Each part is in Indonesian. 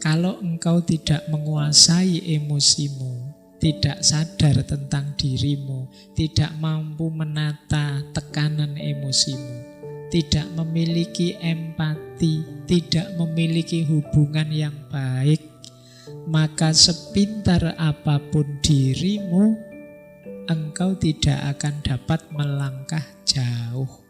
Kalau engkau tidak menguasai emosimu, tidak sadar tentang dirimu, tidak mampu menata tekanan emosimu, tidak memiliki empati, tidak memiliki hubungan yang baik, maka sepintar apapun dirimu, engkau tidak akan dapat melangkah jauh.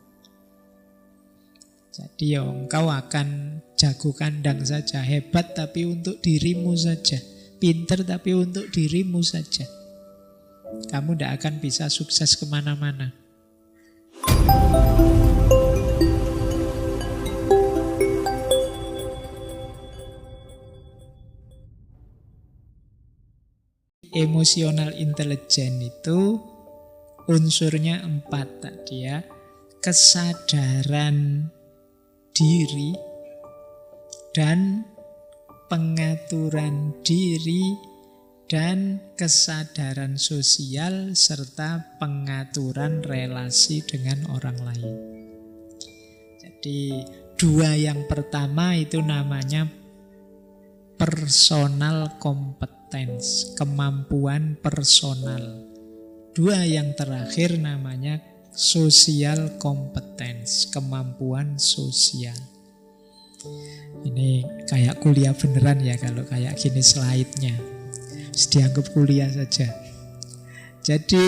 Jadi ya engkau akan jago kandang saja, hebat tapi untuk dirimu saja, pinter tapi untuk dirimu saja. Kamu tidak akan bisa sukses kemana-mana. Emotional intelligence itu unsurnya 4 tadi ya. Kesadaran diri dan pengaturan diri dan kesadaran sosial serta pengaturan relasi dengan orang lain. Jadi 2 yang pertama itu namanya personal competence, kemampuan personal. 2 yang terakhir namanya social competence, kemampuan sosial. Ini kayak kuliah beneran ya kalau kayak gini slide-nya. Dianggap kuliah saja. Jadi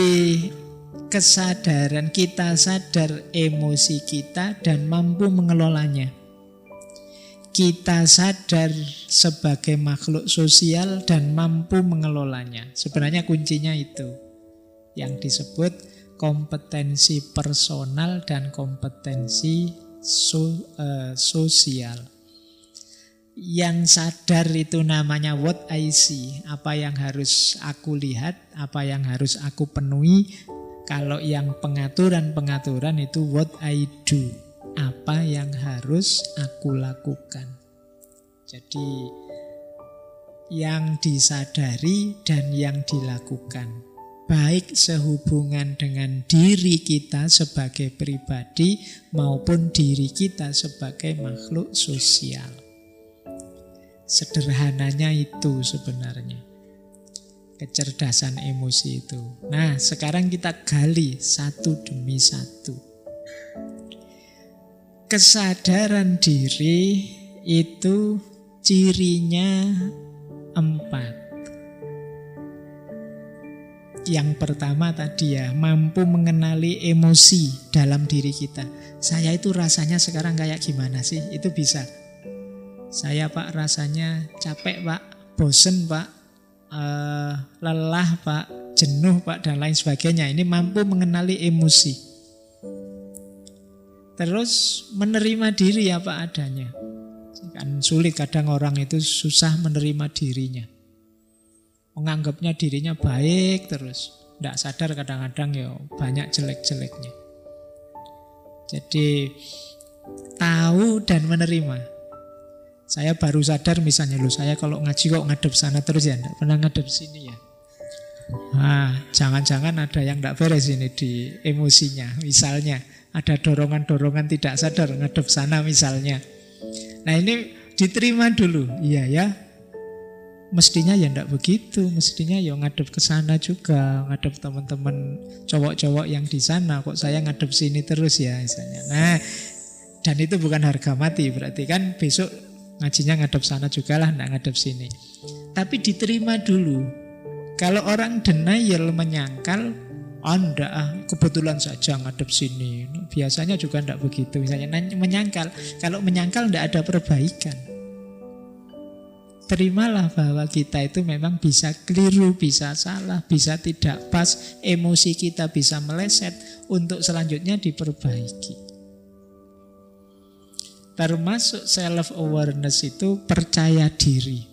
kesadaran, kita sadar emosi kita dan mampu mengelolanya. Kita sadar sebagai makhluk sosial dan mampu mengelolanya. Sebenarnya kuncinya itu yang disebut kompetensi personal dan kompetensi sosial. Yang sadar itu namanya what I see, apa yang harus aku lihat, apa yang harus aku penuhi. Kalau yang pengaturan itu what I do, apa yang harus aku lakukan. Jadi yang disadari dan yang dilakukan, baik sehubungan dengan diri kita sebagai pribadi maupun diri kita sebagai makhluk sosial. Sederhananya itu sebenarnya kecerdasan emosi itu. Nah, sekarang kita gali satu demi satu. Kesadaran diri itu cirinya 4. Yang pertama tadi ya, mampu mengenali emosi dalam diri kita. Saya itu rasanya sekarang kayak gimana sih? Itu bisa. Saya Pak rasanya capek Pak, bosen Pak, lelah Pak, jenuh Pak, dan lain sebagainya. Ini mampu mengenali emosi. Terus menerima diri apa adanya. Kan sulit kadang orang itu susah menerima dirinya. Menganggapnya dirinya baik terus. Tidak sadar kadang-kadang ya banyak jelek-jeleknya. Jadi tahu dan menerima. Saya baru sadar misalnya, saya kalau ngaji kok ngadep sana terus ya, tidak pernah ngadep sini ya. Nah, jangan-jangan ada yang tidak beres ini di emosinya. Misalnya ada dorongan-dorongan tidak sadar ngadep sana misalnya. Nah ini diterima dulu, iya ya. Mestinya ya tidak begitu, mestinya ya ngadep ke sana juga, ngadep teman-teman cowok-cowok yang di sana, kok saya ngadep sini terus ya misalnya. Nah, dan itu bukan harga mati, berarti kan besok ngajinya ngadep sana juga lah, tidak ngadep sini. Tapi diterima dulu. Kalau orang denial, menyangkal, enggak, kebetulan saja ngadep sini. Biasanya juga tidak begitu. Misalnya menyangkal, kalau menyangkal tidak ada perbaikan. Terimalah bahwa kita itu memang bisa keliru, bisa salah, bisa tidak pas, emosi kita bisa meleset, untuk selanjutnya diperbaiki. Termasuk self-awareness itu percaya diri.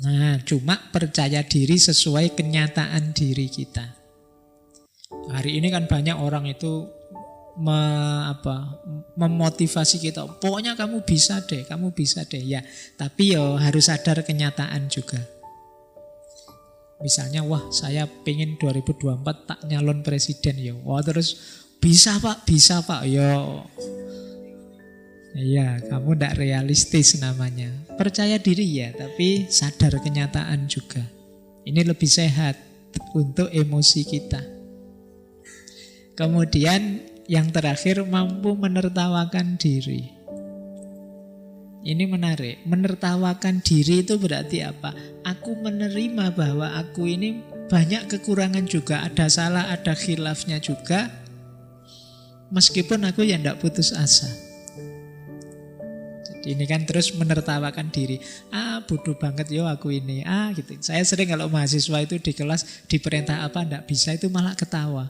Nah, cuma percaya diri sesuai kenyataan diri kita. Hari ini kan banyak orang itu memotivasi kita. Pokoknya kamu bisa deh, kamu bisa deh. Ya, tapi yo harus sadar kenyataan juga. Misalnya, wah saya pengen 2024 tak nyalon presiden ya. Wah terus bisa pak, yo. Iya, kamu tidak realistis namanya. Percaya diri ya, tapi sadar kenyataan juga. Ini lebih sehat untuk emosi kita. Kemudian yang terakhir, mampu menertawakan diri. Ini menarik. Menertawakan diri itu berarti apa? Aku menerima bahwa aku ini banyak kekurangan juga. Ada salah, ada khilafnya juga. Meskipun aku ya tidak putus asa. Jadi ini kan terus menertawakan diri. Bodoh banget yo aku ini. Gitu. Saya sering kalau mahasiswa itu di kelas diperintah apa tidak bisa, itu malah ketawa.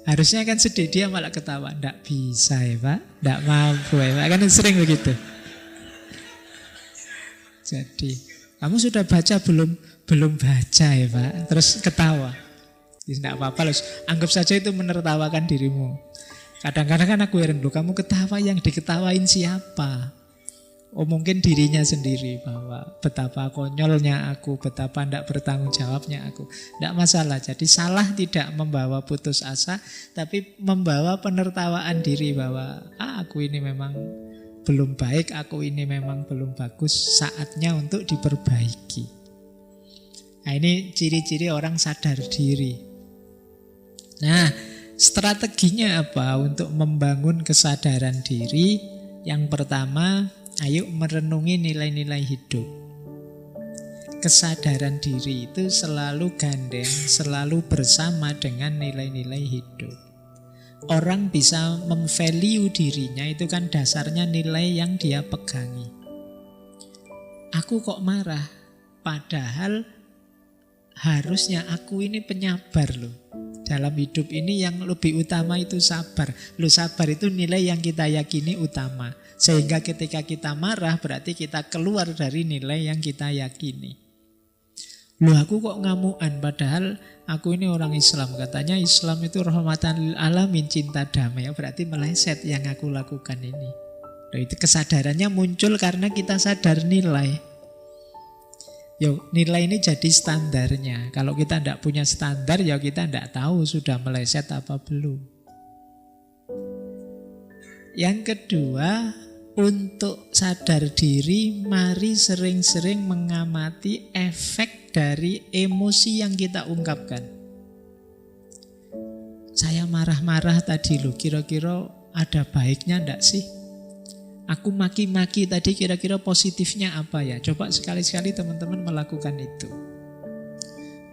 Harusnya kan sedih, dia malah ketawa. Tidak bisa ya Pak, tidak mampu ya Pak. Kan sering begitu. Jadi, kamu sudah baca belum? Belum baca ya Pak. Terus ketawa. Tidak apa-apa loh. Anggap saja itu menertawakan dirimu. Kadang-kadang kan aku heran, loh kamu ketawa, yang diketawain siapa? Oh mungkin dirinya sendiri, bahwa betapa konyolnya aku, betapa tidak bertanggung jawabnya aku. Tidak masalah, jadi salah tidak membawa putus asa, tapi membawa penertawaan diri bahwa aku ini memang belum baik, aku ini memang belum bagus, saatnya untuk diperbaiki. Nah ini ciri-ciri orang sadar diri. Nah strateginya apa untuk membangun kesadaran diri? Yang pertama, ayo merenungi nilai-nilai hidup. Kesadaran diri itu selalu gandeng, selalu bersama dengan nilai-nilai hidup. Orang bisa memvalue dirinya itu kan dasarnya nilai yang dia pegangi. Aku kok marah, padahal harusnya aku ini penyabar loh. Dalam hidup ini yang lebih utama itu sabar. Loh sabar itu nilai yang kita yakini utama. Sehingga ketika kita marah berarti kita keluar dari nilai yang kita yakini. Loh aku kok ngamuan padahal aku ini orang Islam. Katanya Islam itu rahmatan lil alamin, cinta damai. Berarti meleset yang aku lakukan ini. Loh itu kesadarannya muncul karena kita sadar nilai. Nilai ini jadi standarnya. Kalau kita tidak punya standar, ya kita tidak tahu sudah meleset apa belum. Yang kedua, untuk sadar diri, mari sering-sering mengamati efek dari emosi yang kita ungkapkan. Saya marah-marah tadi loh, kira-kira ada baiknya enggak sih? Aku maki-maki tadi kira-kira positifnya apa ya? Coba sekali-sekali teman-teman melakukan itu.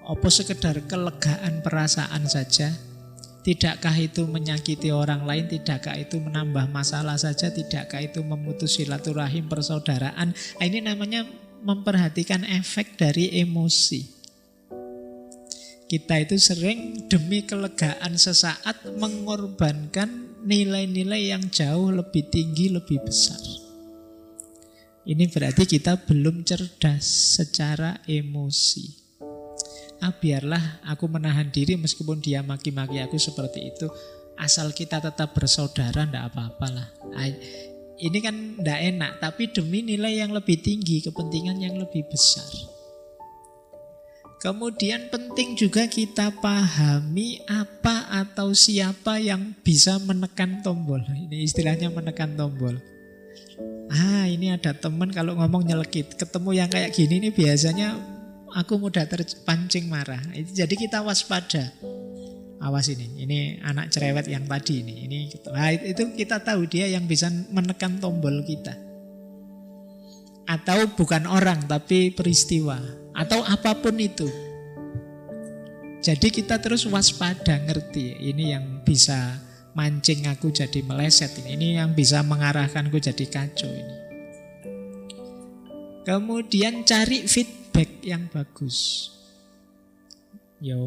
Apa sekedar kelegaan perasaan saja? Tidakkah itu menyakiti orang lain? Tidakkah itu menambah masalah saja? Tidakkah itu memutus silaturahim persaudaraan? Ini namanya memperhatikan efek dari emosi. Kita itu sering demi kelegaan sesaat mengorbankan nilai-nilai yang jauh lebih tinggi, lebih besar. Ini berarti kita belum cerdas secara emosi. Biarlah aku menahan diri meskipun dia maki-maki aku seperti itu. Asal kita tetap bersaudara, tidak apa-apalah. Ini kan tidak enak, tapi demi nilai yang lebih tinggi, kepentingan yang lebih besar. Kemudian penting juga kita pahami apa atau siapa yang bisa menekan tombol. Ini istilahnya menekan tombol. Ini ada teman kalau ngomong nyelekit, ketemu yang kayak gini ini biasanya aku mudah terpancing marah. Jadi kita waspada. Awas ini anak cerewet yang tadi ini. Itu kita tahu dia yang bisa menekan tombol kita. Atau bukan orang tapi peristiwa. Atau apapun itu. Jadi kita terus waspada, ngerti. Ini yang bisa mancing aku jadi meleset. Ini yang bisa mengarahkanku jadi kacau ini. Kemudian cari feedback yang bagus.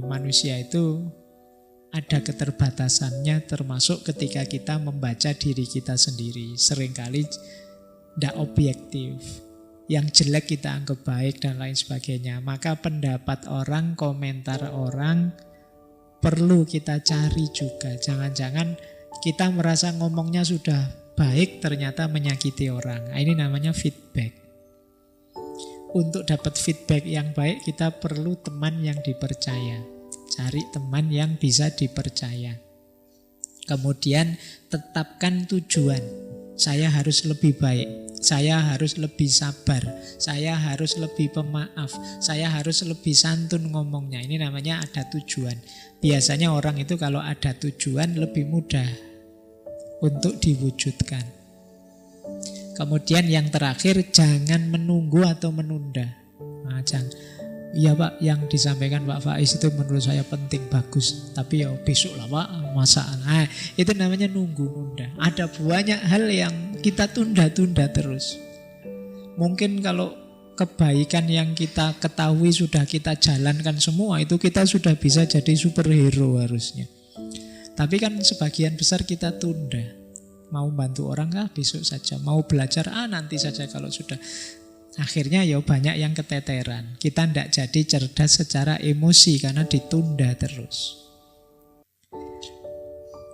Manusia itu ada keterbatasannya, termasuk ketika kita membaca diri kita sendiri. Seringkali tidak objektif. Yang jelek kita anggap baik dan lain sebagainya. Maka pendapat orang, komentar orang perlu kita cari juga. Jangan-jangan kita merasa ngomongnya sudah baik, ternyata menyakiti orang. Ini namanya feedback. Untuk dapat feedback yang baik, kita perlu teman yang dipercaya. Cari teman yang bisa dipercaya. Kemudian tetapkan tujuan. Saya harus lebih baik, saya harus lebih sabar, saya harus lebih pemaaf, saya harus lebih santun ngomongnya. Ini namanya ada tujuan. Biasanya orang itu kalau ada tujuan lebih mudah untuk diwujudkan. Kemudian yang terakhir, jangan menunggu atau menunda. Nah, iya Pak, yang disampaikan Pak Faiz itu menurut saya penting, bagus. Tapi ya besok lah Pak, masalah. Nah, itu namanya nunda. Ada banyak hal yang kita tunda-tunda terus. Mungkin kalau kebaikan yang kita ketahui sudah kita jalankan semua, itu kita sudah bisa jadi superhero harusnya. Tapi kan sebagian besar kita tunda. Mau bantu orang besok saja, mau belajar nanti saja kalau sudah. Akhirnya ya banyak yang keteteran. Kita tidak jadi cerdas secara emosi karena ditunda terus.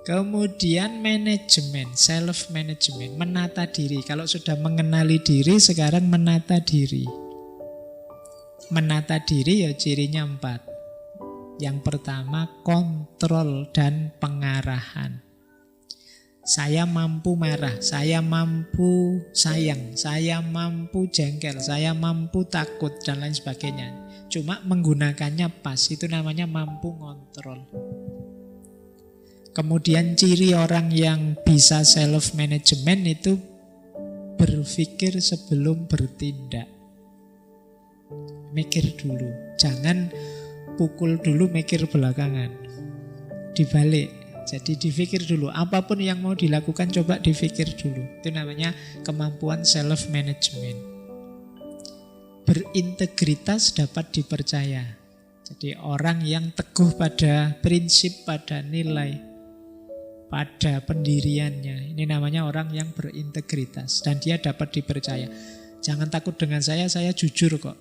Kemudian manajemen, self management, menata diri. Kalau sudah mengenali diri, sekarang menata diri. Menata diri ya cirinya 4. Yang pertama, kontrol dan pengarahan. Saya mampu marah, saya mampu sayang, saya mampu jengkel, saya mampu takut, dan lain sebagainya. Cuma menggunakannya pas, itu namanya mampu ngontrol. Kemudian ciri orang yang bisa self-management itu berpikir sebelum bertindak. Mikir dulu, jangan pukul dulu mikir belakangan. Dibalik. Jadi dipikir dulu, apapun yang mau dilakukan coba dipikir dulu. Itu namanya kemampuan self-management. Berintegritas dapat dipercaya. Jadi orang yang teguh pada prinsip, pada nilai, pada pendiriannya. Ini namanya orang yang berintegritas. Dan dia dapat dipercaya. Jangan takut dengan saya jujur kok.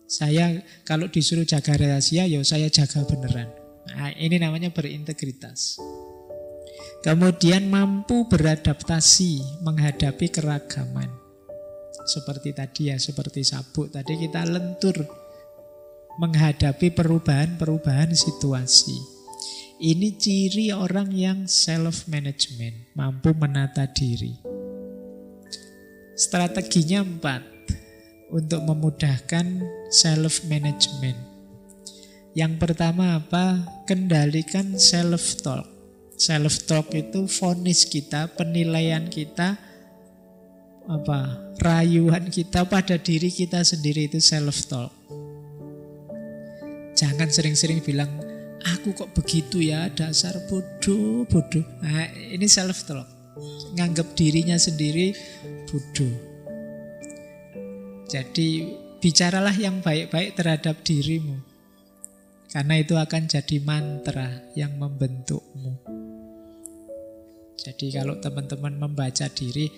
Saya kalau disuruh jaga rahasia, ya saya jaga beneran. Nah, ini namanya berintegritas. Kemudian mampu beradaptasi menghadapi keragaman. Seperti tadi ya, seperti sabuk. Tadi kita lentur menghadapi perubahan-perubahan situasi. Ini ciri orang yang self-management, mampu menata diri. Strateginya 4 untuk memudahkan self-management. Yang pertama apa? Kendalikan self-talk. Self-talk itu vonis kita, penilaian kita, rayuan kita pada diri kita sendiri, itu self-talk. Jangan sering-sering bilang, aku kok begitu ya, dasar bodoh. Nah, ini self-talk. Nganggap dirinya sendiri bodoh. Jadi bicaralah yang baik-baik terhadap dirimu. Karena itu akan jadi mantra yang membentukmu. Jadi kalau teman-teman membaca diri,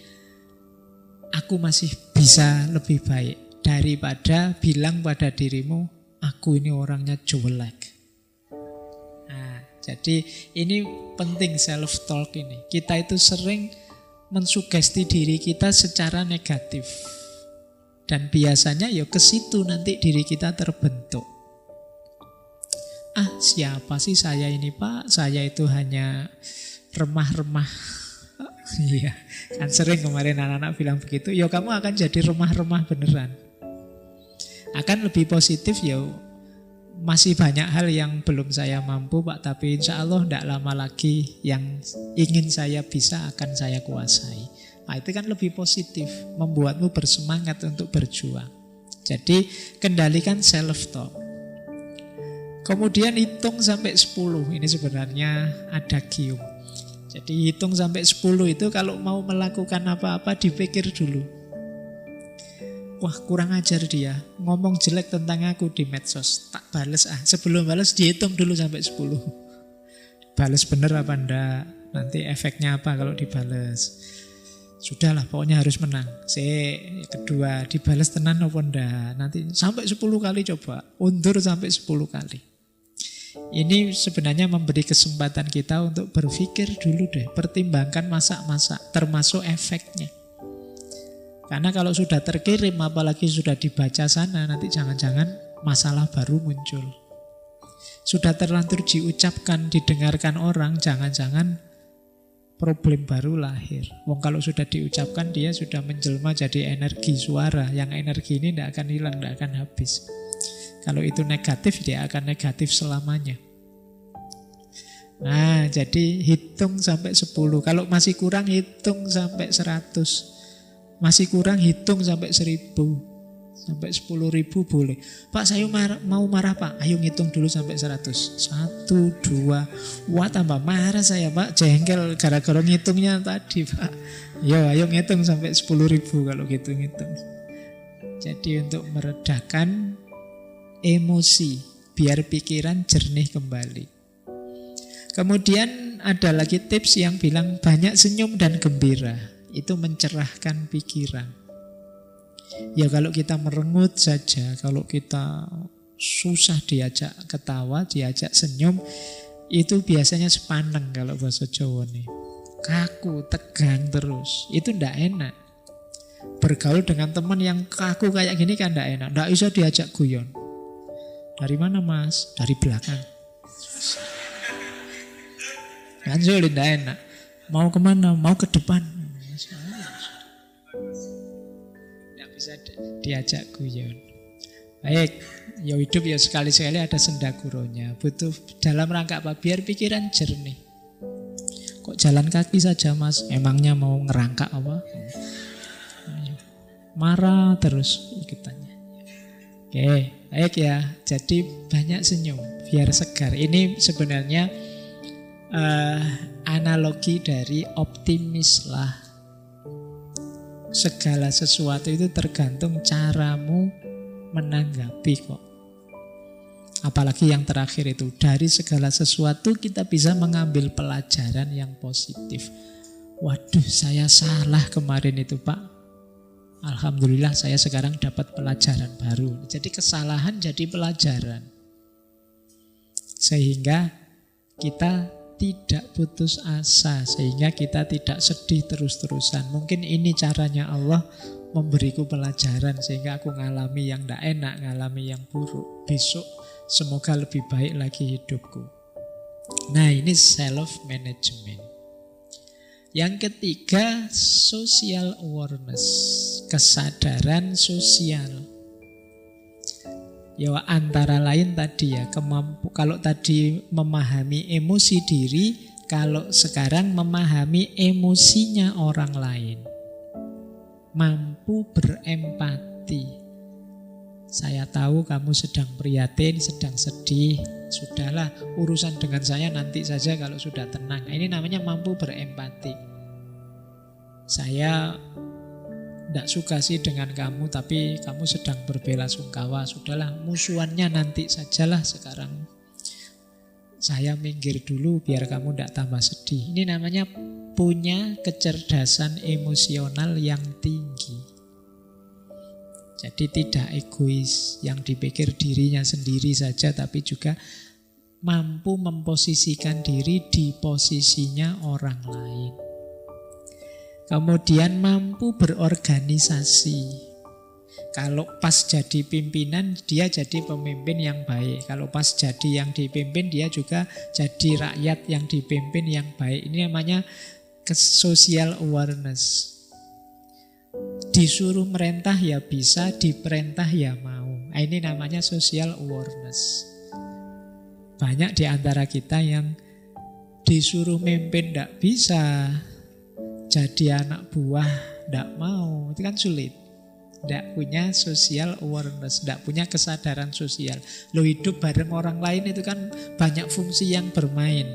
aku masih bisa lebih baik, daripada bilang pada dirimu, aku ini orangnya jelek. Nah, jadi ini penting self-talk ini. Kita itu sering mensugesti diri kita secara negatif. Dan biasanya ya ke situ nanti diri kita terbentuk. Siapa sih saya ini Pak? Saya itu hanya remah-remah. Iya, kan sering kemarin anak-anak bilang begitu. Ya kamu akan jadi remah-remah beneran. Akan lebih positif ya. Masih banyak hal yang belum saya mampu Pak, tapi insya Allah tidak lama lagi yang ingin saya bisa akan saya kuasai. Nah, itu kan lebih positif, membuatmu bersemangat untuk berjuang. Jadi kendalikan self-talk. Kemudian hitung sampai 10. Ini sebenarnya ada gium. Jadi hitung sampai 10 itu kalau mau melakukan apa-apa dipikir dulu. Wah, kurang ajar dia, ngomong jelek tentang aku di medsos, tak bales Sebelum bales dihitung dulu sampai 10. Bales bener apa enggak, nanti efeknya apa kalau dibales. Sudahlah, pokoknya harus menang. Kedua, dibales tenan apa enggak, nanti sampai 10 kali coba, undur sampai 10 kali. Ini sebenarnya memberi kesempatan kita untuk berpikir dulu deh, pertimbangkan masak-masak, termasuk efeknya. Karena kalau sudah terkirim, apalagi sudah dibaca sana, nanti jangan-jangan masalah baru muncul. Sudah terlanjur diucapkan, didengarkan orang, jangan-jangan problem baru lahir. Wong kalau sudah diucapkan dia sudah menjelma jadi energi suara. Yang energi ini tidak akan hilang, tidak akan habis. Kalau itu negatif, dia akan negatif selamanya. Nah, jadi hitung sampai 10. Kalau masih kurang, hitung sampai 100. Masih kurang, hitung sampai 1000. Sampai 10.000 boleh. Pak, saya mau marah Pak. Ayo ngitung dulu sampai 100. 1, 2. Wah, tambah marah saya Pak. Jengkel gara-gara ngitungnya tadi Pak. Ayo ngitung sampai 10.000 kalau gitu ngitung. Jadi untuk meredakan emosi, biar pikiran jernih kembali. Kemudian ada lagi tips yang bilang banyak senyum dan gembira. Itu mencerahkan pikiran. Ya kalau kita merengut saja, kalau kita susah diajak ketawa, diajak senyum, itu biasanya sepaneng kalau bahasa Jawa nih. Kaku, tegang terus. Itu ndak enak. Bergaul dengan teman yang kaku kayak gini kan ndak enak. Ndak bisa diajak guyon. Dari mana Mas? Dari belakang. Kan sulit, ndak enak. Mau kemana? Mau ke depan. Nggak bisa diajak guyon. Baik, ya hidup ya sekali-sekali ada sendaguronya. Butuh dalam rangka apa? Biar pikiran jernih. Kok jalan kaki saja Mas? Emangnya mau ngerangkak apa? Marah terus ikutannya. Oke, baik ya. Jadi banyak senyum biar segar. Ini sebenarnya analogi dari optimis lah. Segala sesuatu itu tergantung caramu menanggapi kok. Apalagi yang terakhir itu, dari segala sesuatu kita bisa mengambil pelajaran yang positif. Waduh, saya salah kemarin itu Pak. Alhamdulillah saya sekarang dapat pelajaran baru. Jadi kesalahan jadi pelajaran. Sehingga kita tidak putus asa. Sehingga kita tidak sedih terus-terusan. Mungkin ini caranya Allah memberiku pelajaran. Sehingga aku ngalami yang tidak enak, ngalami yang buruk. Besok semoga lebih baik lagi hidupku. Nah, ini self-management. Yang ketiga, social awareness, kesadaran sosial. Ya antara lain tadi ya, kalau tadi memahami emosi diri, kalau sekarang memahami emosinya orang lain. Mampu berempati. Saya tahu kamu sedang prihatin, sedang sedih. Sudahlah, urusan dengan saya nanti saja kalau sudah tenang. Ini namanya mampu berempati. Saya tidak suka sih dengan kamu, tapi kamu sedang berbelasungkawa. Sudahlah, musuhannya nanti sajalah sekarang. Saya minggir dulu biar kamu tidak tambah sedih. Ini namanya punya kecerdasan emosional yang tinggi. Jadi tidak egois, yang dipikir dirinya sendiri saja, tapi juga mampu memposisikan diri di posisinya orang lain. Kemudian mampu berorganisasi. Kalau pas jadi pimpinan, dia jadi pemimpin yang baik. Kalau pas jadi yang dipimpin, dia juga jadi rakyat yang dipimpin yang baik. Ini namanya social awareness. Disuruh merintah ya bisa, diperintah ya mau. Ini namanya social awareness. Banyak di antara kita yang disuruh mimpin tidak bisa, jadi anak buah tidak mau. Itu kan sulit. Tidak punya social awareness, tidak punya kesadaran sosial. Lo hidup bareng orang lain itu kan banyak fungsi yang bermain.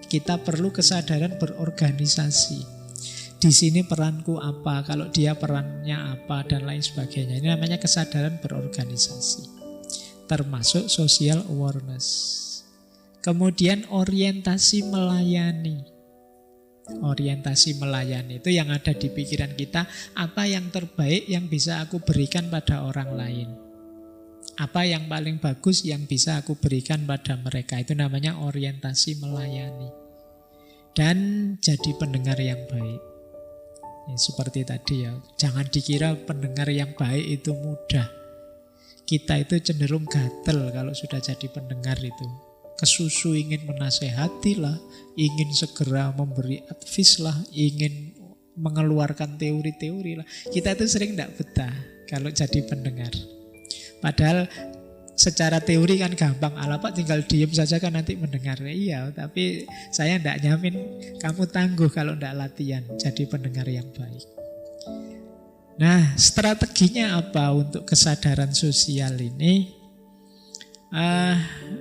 Kita perlu kesadaran berorganisasi. Di sini peranku apa, kalau dia perannya apa, dan lain sebagainya. Ini namanya kesadaran berorganisasi. Termasuk social awareness. Kemudian orientasi melayani. Orientasi melayani itu yang ada di pikiran kita. Apa yang terbaik yang bisa aku berikan pada orang lain. Apa yang paling bagus yang bisa aku berikan pada mereka. Itu namanya orientasi melayani. Dan jadi pendengar yang baik. Ya, seperti tadi ya, jangan dikira pendengar yang baik itu mudah. Kita itu cenderung gatel kalau sudah jadi pendengar itu. kesusu ingin menasehati lah, ingin segera memberi advice lah, ingin mengeluarkan teori-teori lah. Kita itu sering tidak betah kalau jadi pendengar. Padahal secara teori kan gampang, ala Pak tinggal diem saja kan nanti mendengar. Iya, tapi saya tidak nyamin kamu tangguh kalau tidak latihan jadi pendengar yang baik. Nah, strateginya apa untuk kesadaran sosial ini?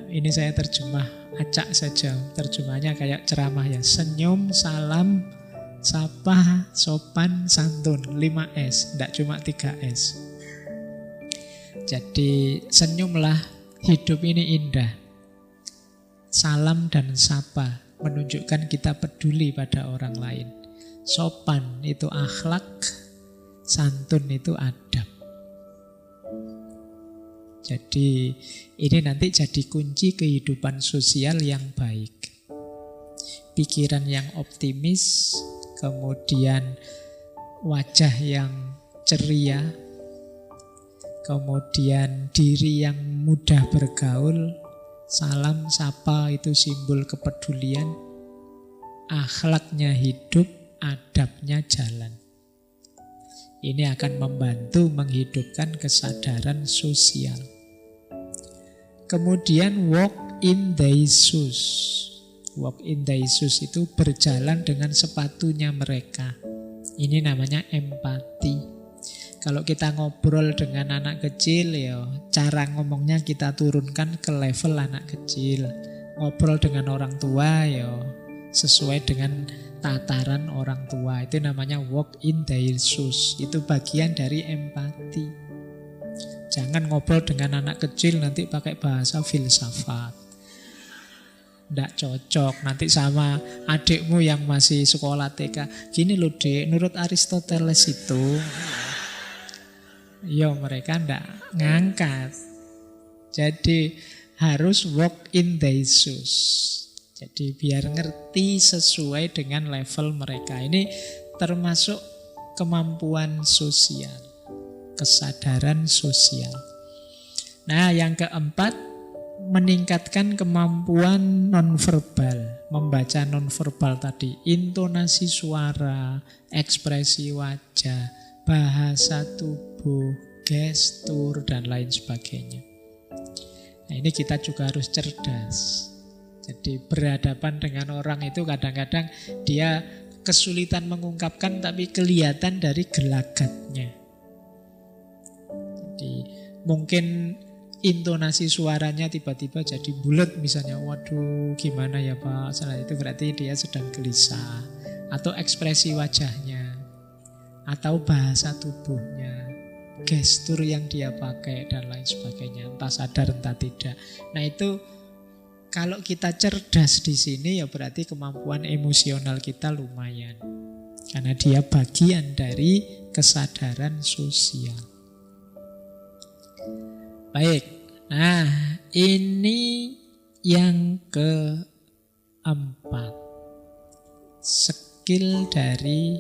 Ini saya terjemah acak saja. Terjemahnya kayak ceramah ya. Senyum, salam, sapa, sopan, santun. 5S, tidak cuma 3S. Jadi senyumlah, hidup ini indah. Salam dan sapa menunjukkan kita peduli pada orang lain. Sopan itu akhlak, santun itu adab. Jadi ini nanti jadi kunci kehidupan sosial yang baik. Pikiran yang optimis, kemudian wajah yang ceria, kemudian diri yang mudah bergaul, salam, sapa itu simbol kepedulian, akhlaknya hidup, adabnya jalan. Ini akan membantu menghidupkan kesadaran sosial. Kemudian walk in thy shoes. Walk in thy shoes itu berjalan dengan sepatunya mereka. Ini namanya empati. Kalau kita ngobrol dengan anak kecil, ya cara ngomongnya kita turunkan ke level anak kecil. Ngobrol dengan orang tua, ya sesuai dengan tataran orang tua. Itu namanya walk in their shoes. Itu bagian dari empati. Jangan ngobrol dengan anak kecil nanti pakai bahasa filsafat. Tidak cocok. Nanti sama adikmu yang masih sekolah TK. Gini loh dek, menurut Aristoteles itu, ya mereka tidak ngangkat. Jadi harus walk in their shoes. Jadi biar ngerti sesuai dengan level mereka. Ini termasuk kemampuan sosial, kesadaran sosial. Nah, yang keempat, meningkatkan kemampuan nonverbal, membaca nonverbal tadi, intonasi suara, ekspresi wajah, bahasa tubuh, gestur, dan lain sebagainya. Nah, ini kita juga harus cerdas. Jadi berhadapan dengan orang itu kadang-kadang dia kesulitan mengungkapkan tapi kelihatan dari gelagatnya. Jadi mungkin intonasi suaranya tiba-tiba jadi bulat misalnya. Waduh gimana ya Pak, salah itu berarti dia sedang gelisah. Atau ekspresi wajahnya, atau bahasa tubuhnya, gestur yang dia pakai dan lain sebagainya, entah sadar entah tidak. Nah itu kalau kita cerdas di sini ya berarti kemampuan emosional kita lumayan. Karena dia bagian dari kesadaran sosial. Baik, nah ini yang keempat. Skill dari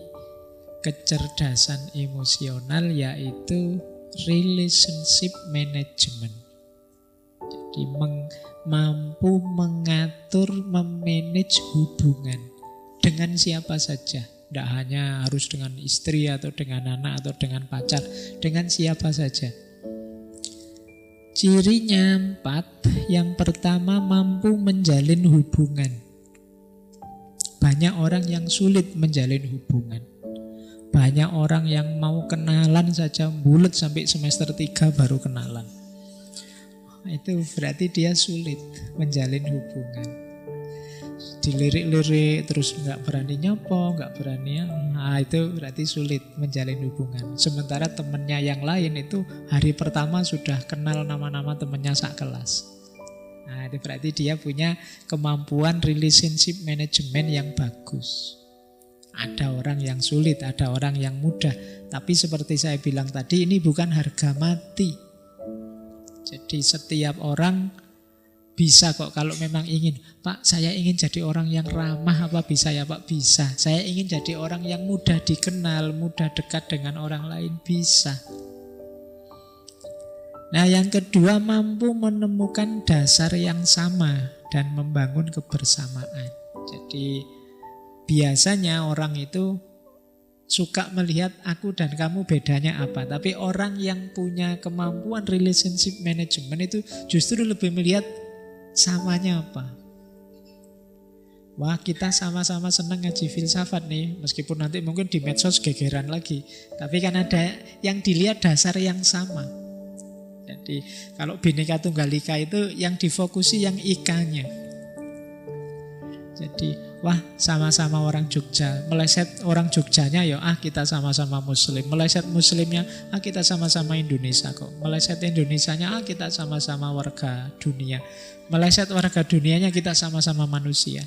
kecerdasan emosional yaitu relationship management. Jadi mampu mengatur, memanage hubungan dengan siapa saja. Tidak hanya harus dengan istri atau dengan anak atau dengan pacar, dengan siapa saja. Cirinya 4. Yang pertama, mampu menjalin hubungan. Banyak orang yang sulit menjalin hubungan. Banyak orang yang mau kenalan saja bulet sampai semester 3 baru kenalan. Itu berarti dia sulit menjalin hubungan. Dilirik-lirik terus nggak berani nyopo, nggak berani, itu berarti sulit menjalin hubungan. Sementara temennya yang lain itu hari pertama sudah kenal nama-nama temennya sak kelas. Nah, itu berarti dia punya kemampuan relationship management yang bagus. Ada orang yang sulit, ada orang yang mudah. Tapi seperti saya bilang tadi, ini bukan harga mati. Jadi setiap orang bisa kok kalau memang ingin. Pak, saya ingin jadi orang yang ramah, apa bisa ya Pak? Bisa. Saya ingin jadi orang yang mudah dikenal, mudah dekat dengan orang lain, bisa. Nah, yang kedua mampu menemukan dasar yang sama dan membangun kebersamaan. Jadi biasanya orang itu suka melihat aku dan kamu bedanya apa. Tapi orang yang punya kemampuan relationship management itu justru lebih melihat samanya apa. Wah, kita sama-sama senang ngaji filsafat nih. Meskipun nanti mungkin di medsos gegeran lagi. Tapi kan ada yang dilihat dasar yang sama. Jadi kalau Bhinneka Tunggal Ika itu yang difokusi yang ikanya. Jadi wah sama-sama orang Jogja, meleset orang Jogjanya ya kita sama-sama Muslim, meleset Muslimnya kita sama-sama Indonesia kok, meleset Indonesianya kita sama-sama warga dunia, meleset warga dunianya kita sama-sama manusia,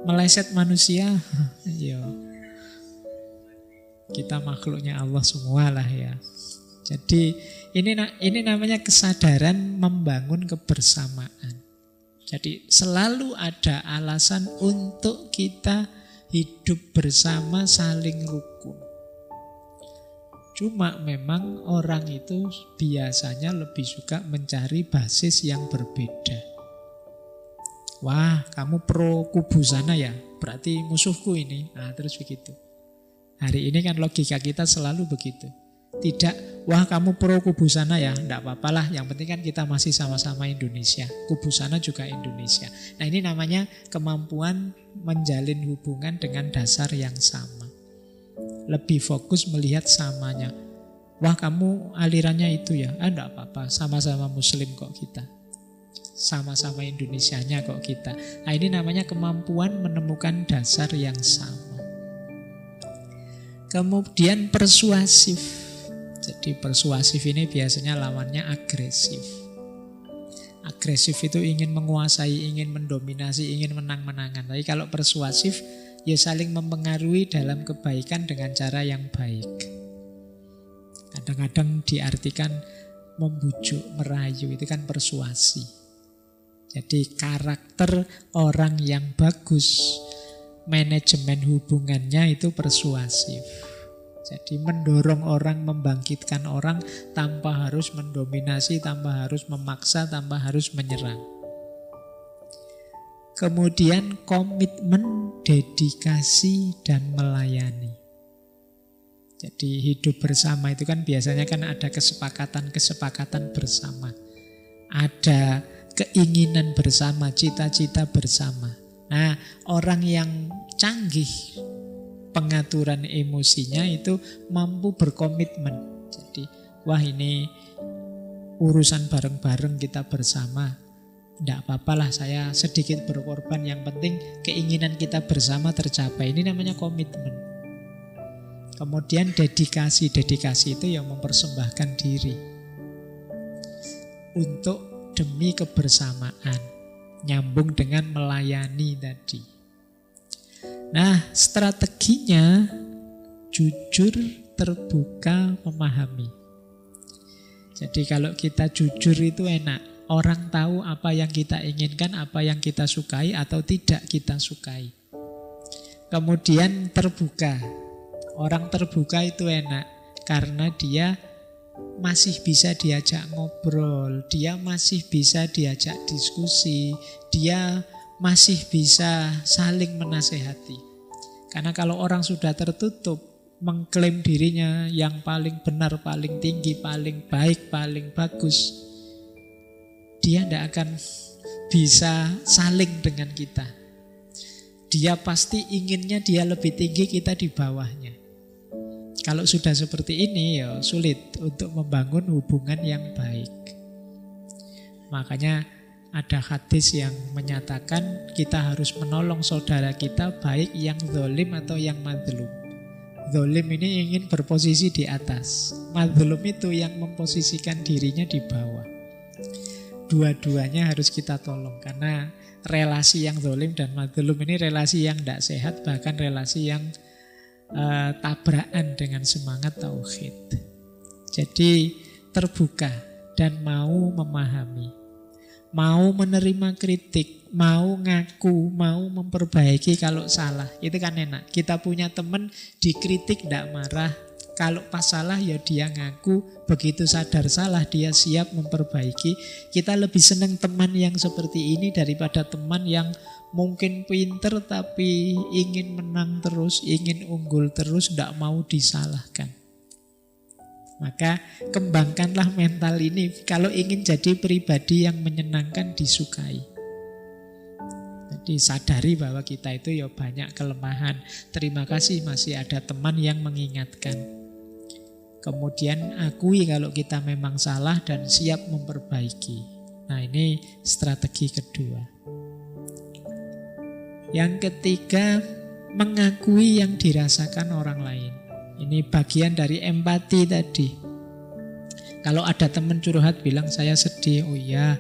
meleset manusia ya kita makhluknya Allah semua lah ya. Jadi ini namanya kesadaran membangun kebersamaan. Jadi selalu ada alasan untuk kita hidup bersama saling rukun. Cuma memang orang itu biasanya lebih suka mencari basis yang berbeda. Wah, kamu pro kubu sana ya, berarti musuhku ini. Nah, terus begitu. Hari ini kan logika kita selalu begitu. Tidak, wah kamu pro kubu sana ya, enggak apa-apalah. Yang penting kan kita masih sama-sama Indonesia. Kubu sana juga Indonesia. Nah ini namanya kemampuan menjalin hubungan dengan dasar yang sama. Lebih fokus melihat samanya. Wah kamu alirannya itu ya, enggak apa-apa. Sama-sama Muslim kok kita. Sama-sama Indonesianya kok kita. Nah ini namanya kemampuan menemukan dasar yang sama. Kemudian persuasif. Jadi persuasif ini biasanya lawannya agresif. Agresif itu ingin menguasai, ingin mendominasi, ingin menang-menangan. Tapi kalau persuasif ya saling mempengaruhi dalam kebaikan dengan cara yang baik. Kadang-kadang diartikan membujuk, merayu, itu kan persuasi. Jadi karakter orang yang bagus, manajemen hubungannya itu persuasif. Jadi mendorong orang, membangkitkan orang tanpa harus mendominasi, tanpa harus memaksa, tanpa harus menyerang. Kemudian komitmen, dedikasi, dan melayani. Jadi hidup bersama itu kan biasanya kan ada kesepakatan bersama. Ada keinginan bersama, cita-cita bersama. Nah, orang yang canggih pengaturan emosinya itu mampu berkomitmen. Jadi, wah ini urusan bareng-bareng kita bersama. Tidak apa-apalah saya sedikit berkorban. Yang penting keinginan kita bersama tercapai. Ini namanya komitmen. Kemudian dedikasi. Dedikasi itu yang mempersembahkan diri untuk demi kebersamaan. Nyambung dengan melayani tadi. Nah, strateginya jujur, terbuka, memahami. Jadi kalau kita jujur itu enak. Orang tahu apa yang kita inginkan, apa yang kita sukai atau tidak kita sukai. Kemudian terbuka. Orang terbuka itu enak karena dia masih bisa diajak ngobrol, dia masih bisa diajak diskusi, dia masih bisa saling menasehati. Karena kalau orang sudah tertutup, mengklaim dirinya yang paling benar, paling tinggi, paling baik, paling bagus, dia tidak akan bisa saling dengan kita. Dia pasti inginnya dia lebih tinggi, kita di bawahnya. Kalau sudah seperti ini ya sulit untuk membangun hubungan yang baik. Makanya ada hadis yang menyatakan kita harus menolong saudara kita baik yang zalim atau yang mazlum. Zalim ini ingin berposisi di atas. Mazlum itu yang memposisikan dirinya di bawah. Dua-duanya harus kita tolong karena relasi yang zalim dan mazlum ini relasi yang tidak sehat, bahkan relasi yang tabrakan dengan semangat tauhid. Jadi terbuka dan mau memahami. Mau menerima kritik, mau ngaku, mau memperbaiki kalau salah. Itu kan enak. Kita punya teman dikritik tidak marah, Kalau pas salah ya dia ngaku, begitu sadar salah dia siap memperbaiki. Kita lebih senang teman yang seperti ini daripada teman yang mungkin pinter tapi ingin menang terus, ingin unggul terus, tidak mau disalahkan. Maka kembangkanlah mental ini kalau ingin jadi pribadi yang menyenangkan, disukai. Jadi sadari bahwa kita itu ya banyak kelemahan. Terima kasih masih ada teman yang mengingatkan. Kemudian akui kalau kita memang salah dan siap memperbaiki. Nah, ini strategi kedua. Yang ketiga, mengakui yang dirasakan orang lain. Ini bagian dari empati tadi. Kalau ada teman curhat bilang saya sedih, oh iya,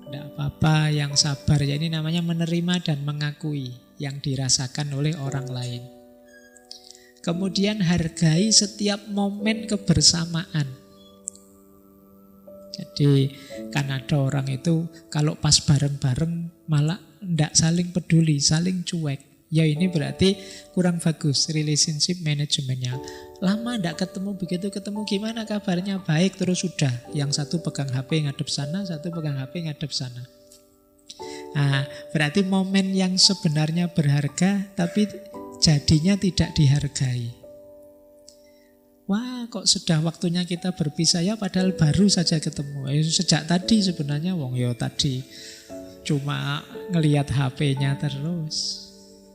tidak apa-apa, yang sabar. Ya, ini namanya menerima dan mengakui yang dirasakan oleh orang lain. Kemudian hargai setiap momen kebersamaan. Jadi kan ada orang itu kalau pas bareng-bareng malah tidak saling peduli, saling cuek. Ya ini berarti kurang bagus relationship manajemennya. Lama tidak ketemu, begitu ketemu gimana kabarnya, baik, terus sudah. Yang satu pegang HP ngadep sana, satu pegang HP ngadep sana. Nah, berarti momen yang sebenarnya berharga tapi jadinya tidak dihargai. Wah, kok sudah waktunya kita berpisah ya, padahal baru saja ketemu. Sejak tadi sebenarnya wong yo tadi cuma ngelihat HP-nya terus.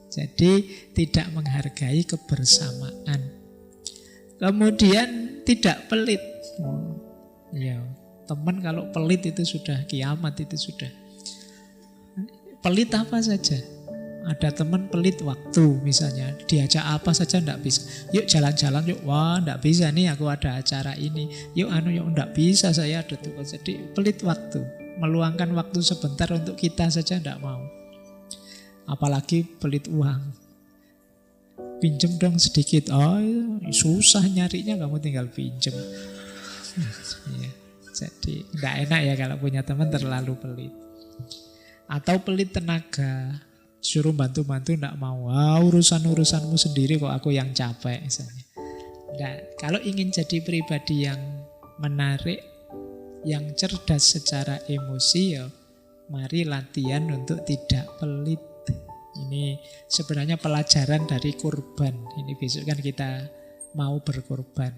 Jadi tidak menghargai kebersamaan. Kemudian tidak pelit. Ya, teman kalau pelit itu sudah kiamat, itu sudah. Pelit apa saja. Ada teman pelit waktu misalnya, diajak apa saja enggak bisa. Yuk jalan-jalan yuk, wah enggak bisa nih aku ada acara ini. Yuk yuk enggak bisa saya ada tugas. Jadi pelit waktu, meluangkan waktu sebentar untuk kita saja enggak mau. Apalagi pelit uang. Pinjem dong sedikit. Oh susah nyarinya, kamu tinggal pinjem. Ya, jadi enggak enak ya kalau punya teman terlalu pelit. Atau pelit tenaga. Suruh bantu-bantu enggak mau. Urusan-urusanmu sendiri kok, aku yang capek misalnya. Nah, kalau ingin jadi pribadi yang menarik, yang cerdas secara emosi, ya mari latihan untuk tidak pelit. Ini sebenarnya pelajaran dari korban. Ini besok kan kita mau berkorban.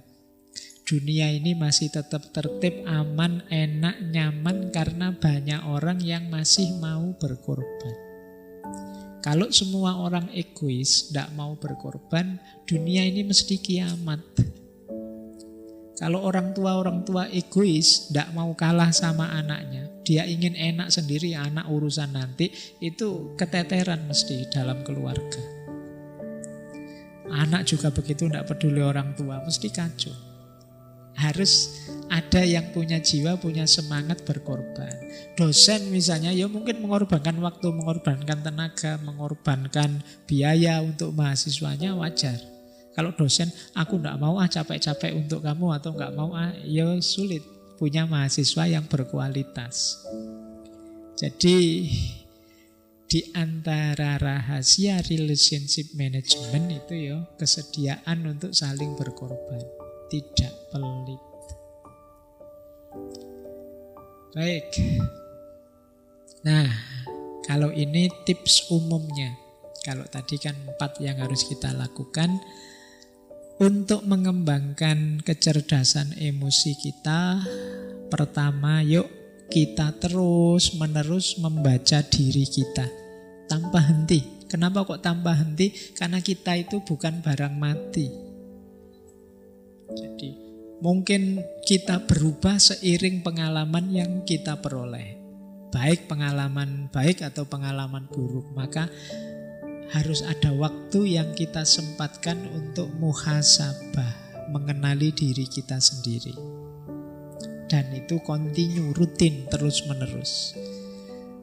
Dunia ini masih tetap tertib, aman, enak, nyaman karena banyak orang yang masih mau berkorban. Kalau semua orang egois, tidak mau berkorban, dunia ini mesti kiamat. Kalau orang tua egois, tidak mau kalah sama anaknya, dia ingin enak sendiri, anak urusan nanti, itu keteteran mesti dalam keluarga. Anak juga begitu, tidak peduli orang tua, mesti kacau. Harus ada yang punya jiwa, punya semangat berkorban. Dosen misalnya, ya mungkin mengorbankan waktu, mengorbankan tenaga, mengorbankan biaya untuk mahasiswanya, wajar. Kalau dosen, aku tidak mau capek-capek untuk kamu, atau tidak mau ya sulit punya mahasiswa yang berkualitas. Jadi di antara rahasia relationship management itu ya kesediaan untuk saling berkorban, tidak pelit. Baik. Nah, kalau ini tips umumnya. Kalau tadi kan 4 yang harus kita lakukan untuk mengembangkan kecerdasan emosi kita. Pertama, yuk kita terus-menerus membaca diri kita tanpa henti. Kenapa kok tanpa henti? Karena kita itu bukan barang mati. Jadi mungkin kita berubah seiring pengalaman yang kita peroleh. Baik pengalaman baik atau pengalaman buruk. Maka harus ada waktu yang kita sempatkan untuk muhasabah, mengenali diri kita sendiri. Dan itu kontinu, rutin, terus-menerus.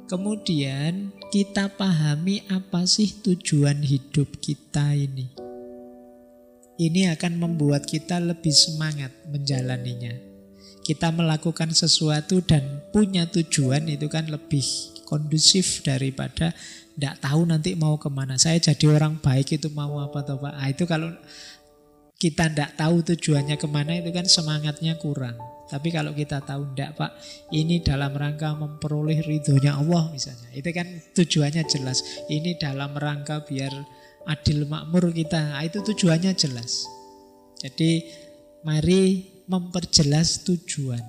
Kemudian kita pahami apa sih tujuan hidup kita ini. Ini akan membuat kita lebih semangat menjalaninya. Kita melakukan sesuatu dan punya tujuan itu kan lebih kondusif daripada tidak tahu nanti mau kemana. Saya jadi orang baik itu mau apa atau apa. Itu kalau kita tidak tahu tujuannya kemana, itu kan semangatnya kurang. Tapi kalau kita tahu, tidak Pak, ini dalam rangka memperoleh ridhonya Allah misalnya, itu kan tujuannya jelas. Ini dalam rangka biar adil makmur kita, itu tujuannya jelas. Jadi mari memperjelas tujuan.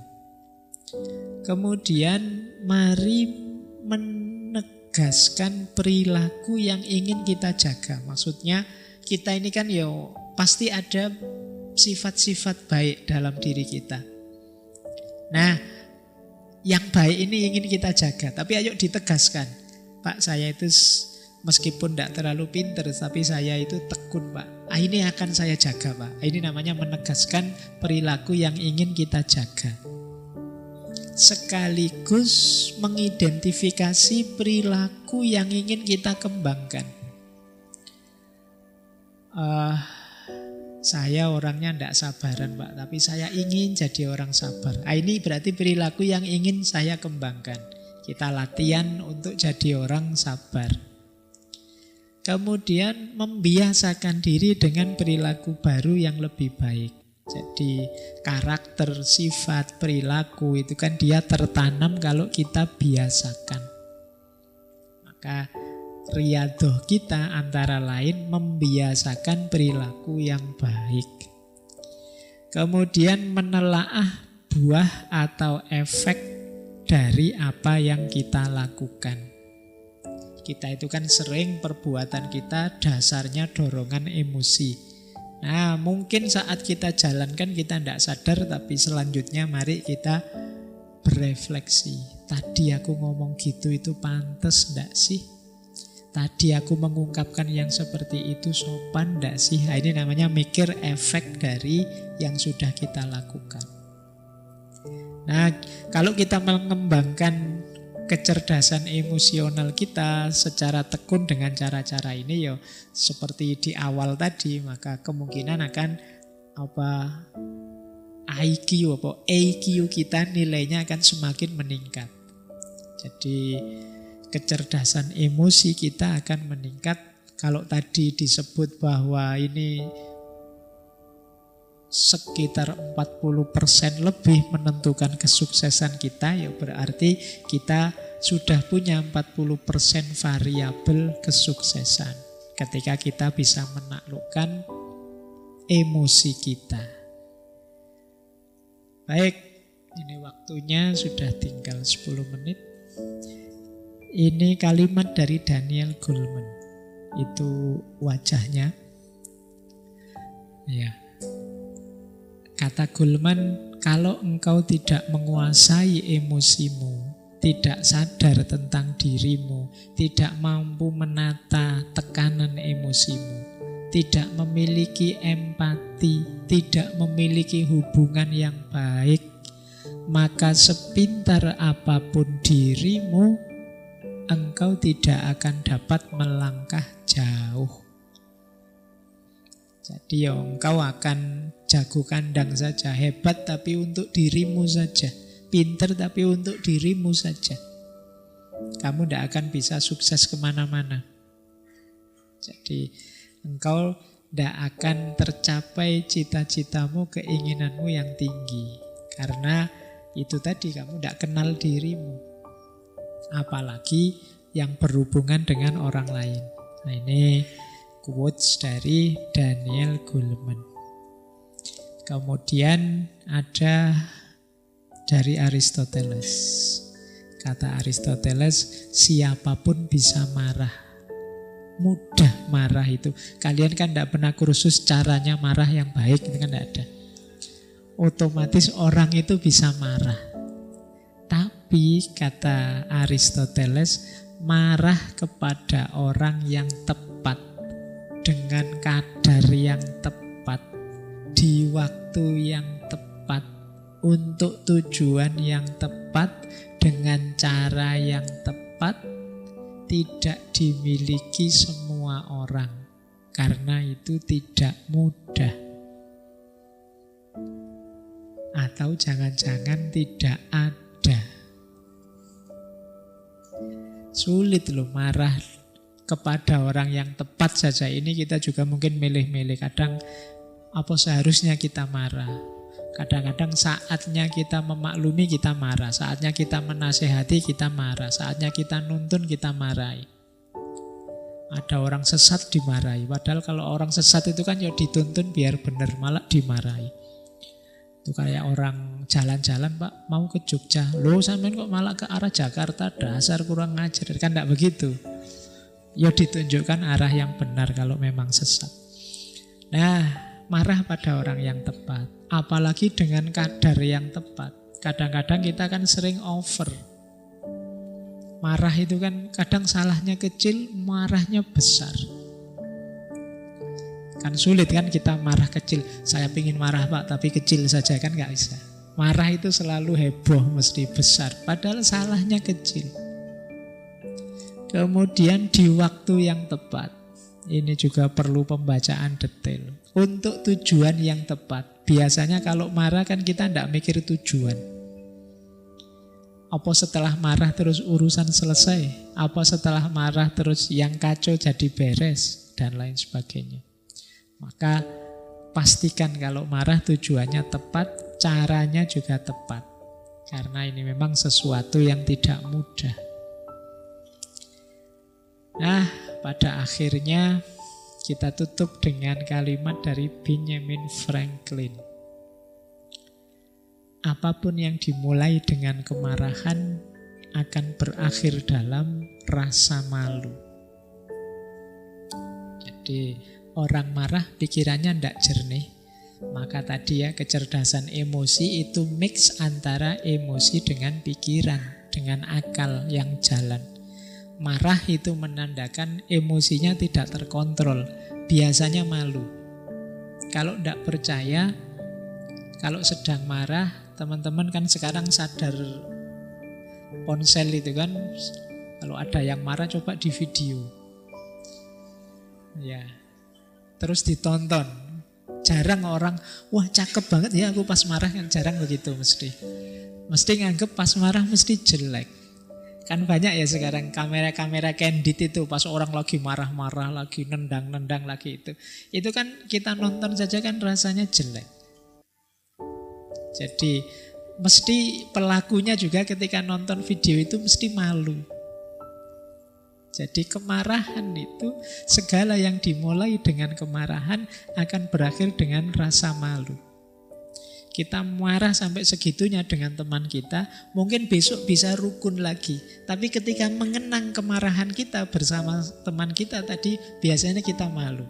Kemudian mari menegaskan perilaku yang ingin kita jaga. Maksudnya kita ini kan pasti ada sifat-sifat baik dalam diri kita. Nah, yang baik ini ingin kita jaga. Tapi ayo ditegaskan, Pak, saya itu meskipun tidak terlalu pinter, tapi saya itu tekun, Pak. Ini akan saya jaga, Pak. Ini namanya menegaskan perilaku yang ingin kita jaga. Sekaligus mengidentifikasi perilaku yang ingin kita kembangkan. Saya orangnya tidak sabaran, Pak, tapi saya ingin jadi orang sabar. Ini berarti perilaku yang ingin saya kembangkan. Kita latihan untuk jadi orang sabar. Kemudian membiasakan diri dengan perilaku baru yang lebih baik. Jadi karakter, sifat, perilaku itu kan dia tertanam kalau kita biasakan. Maka riyadhah kita antara lain membiasakan perilaku yang baik. Kemudian menelaah buah atau efek dari apa yang kita lakukan. Kita itu kan sering perbuatan kita dasarnya dorongan emosi. Nah, mungkin saat kita jalankan kita tidak sadar, tapi selanjutnya mari kita berefleksi. Tadi aku ngomong gitu itu pantas enggak sih? Tadi aku mengungkapkan yang seperti itu sopan enggak sih? Nah, ini namanya mikir efek dari yang sudah kita lakukan. Nah, kalau kita mengembangkan kecerdasan emosional kita secara tekun dengan cara-cara ini seperti di awal tadi, maka kemungkinan akan IQ kita nilainya akan semakin meningkat. Jadi kecerdasan emosi kita akan meningkat. Kalau tadi disebut bahwa ini sekitar 40% lebih menentukan kesuksesan kita, berarti kita sudah punya 40% variabel kesuksesan ketika kita bisa menaklukkan emosi kita. Baik, ini waktunya sudah tinggal 10 menit. Ini kalimat dari Daniel Goleman. Itu wajahnya. Ya. Kata Goleman, kalau engkau tidak menguasai emosimu, tidak sadar tentang dirimu, tidak mampu menata tekanan emosimu, tidak memiliki empati, tidak memiliki hubungan yang baik, maka sepintar apapun dirimu, engkau tidak akan dapat melangkah jauh. Jadi engkau akan jago kandang saja, hebat tapi untuk dirimu saja, pinter tapi untuk dirimu saja. Kamu tidak akan bisa sukses kemana-mana. Jadi engkau tidak akan tercapai cita-citamu, keinginanmu yang tinggi. Karena itu tadi, kamu tidak kenal dirimu. Apalagi yang berhubungan dengan orang lain. Nah, ini quotes dari Daniel Goleman. Kemudian ada dari Aristoteles. Kata Aristoteles, siapapun bisa marah. Mudah marah itu. Kalian kan tidak pernah kursus caranya marah yang baik, itu kan tidak ada. Otomatis orang itu bisa marah. Tapi kata Aristoteles, marah kepada orang yang tepat, dengan kadar yang tepat, di waktu yang tepat, untuk tujuan yang tepat, dengan cara yang tepat, tidak dimiliki semua orang. Karena itu tidak mudah. Atau jangan-jangan tidak ada. Sulit loh marah kepada orang yang tepat saja. Ini kita juga mungkin milih-milih. Kadang Apa seharusnya kita marah? Kadang-kadang saatnya kita memaklumi kita marah, saatnya kita menasehati kita marah, saatnya kita nuntun kita marahi. Ada orang sesat dimarahi, padahal kalau orang sesat itu kan ya dituntun biar benar, malah dimarahi. Itu kayak orang jalan-jalan, Pak, mau ke Jogja, loh sampean kok malah ke arah Jakarta, dasar kurang ngajar. Kan tidak begitu. Ya ditunjukkan arah yang benar kalau memang sesat. Nah, marah pada orang yang tepat, apalagi dengan kadar yang tepat. Kadang-kadang kita kan sering over. Marah itu kan kadang salahnya kecil, marahnya besar. Kan sulit kan kita marah kecil. Saya ingin marah Pak, tapi kecil saja kan nggak bisa. Marah itu selalu heboh, mesti besar. Padahal salahnya kecil. Kemudian di waktu yang tepat. Ini juga perlu pembacaan detail. Untuk tujuan yang tepat. Biasanya kalau marah kan kita tidak mikir tujuan. Apa setelah marah terus urusan selesai? Apa setelah marah terus yang kacau jadi beres? Dan lain sebagainya. Maka pastikan kalau marah tujuannya tepat, caranya juga tepat. Karena ini memang sesuatu yang tidak mudah. Nah, pada akhirnya kita tutup dengan kalimat dari Benjamin Franklin. Apapun yang dimulai dengan kemarahan akan berakhir dalam rasa malu. Jadi orang marah pikirannya tidak jernih. Maka tadi ya, kecerdasan emosi itu mix antara emosi dengan pikiran, dengan akal yang jalan. Marah itu menandakan emosinya tidak terkontrol. Biasanya malu. Kalau tidak percaya, kalau sedang marah, teman-teman kan sekarang sadar ponsel itu kan, kalau ada yang marah coba di video. Ya, terus ditonton. Jarang orang, wah cakep banget ya aku pas marah, kan jarang begitu mesti. Mesti nganggep pas marah mesti jelek. Kan banyak ya sekarang kamera-kamera candid itu pas orang lagi marah-marah, lagi nendang-nendang lagi itu. Itu kan kita nonton saja kan rasanya jelek. Jadi mesti pelakunya juga ketika nonton video itu mesti malu. Jadi kemarahan itu, segala yang dimulai dengan kemarahan akan berakhir dengan rasa malu. Kita marah sampai segitunya dengan teman kita, mungkin besok bisa rukun lagi. Tapi ketika mengenang kemarahan kita bersama teman kita tadi, biasanya kita malu.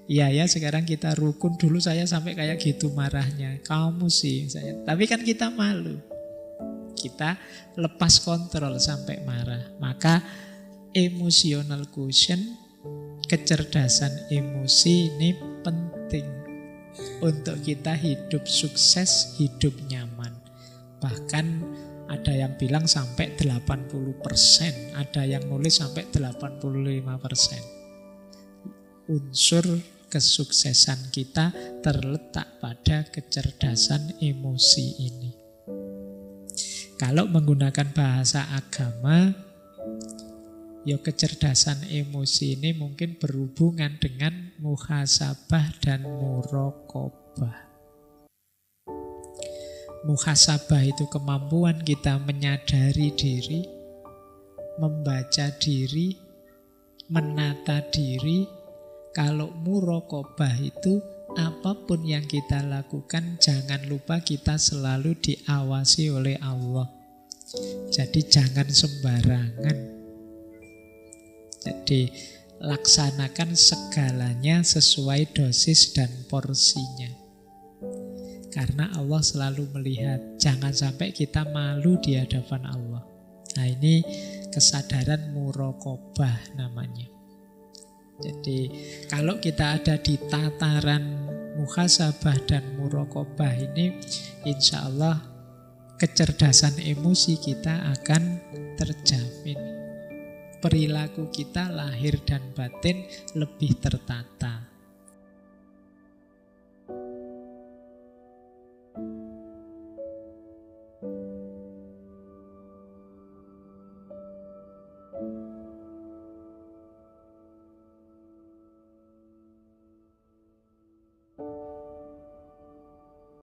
Iya ya, sekarang kita rukun, dulu saya sampai kayak gitu marahnya. Kamu sih, saya. Tapi kan kita malu. Kita lepas kontrol sampai marah. Maka emotional quotient, kecerdasan emosi ini penting untuk kita hidup sukses, hidup nyaman. Bahkan ada yang bilang sampai 80%, ada yang nulis sampai 85%. Unsur kesuksesan kita terletak pada kecerdasan emosi ini. Kalau menggunakan bahasa agama, ya kecerdasan emosi ini mungkin berhubungan dengan muhasabah dan muraqabah. Muhasabah itu kemampuan kita menyadari diri, membaca diri, menata diri. Kalau muraqabah itu apapun yang kita lakukan, jangan lupa kita selalu diawasi oleh Allah. Jadi jangan sembarangan. Jadi laksanakan segalanya sesuai dosis dan porsinya. Karena Allah selalu melihat. Jangan sampai kita malu di hadapan Allah. Nah ini kesadaran muraqabah namanya. Jadi kalau kita ada di tataran muhasabah dan muraqabah ini, insya Allah kecerdasan emosi kita akan terjamin. Perilaku kita lahir dan batin lebih tertata.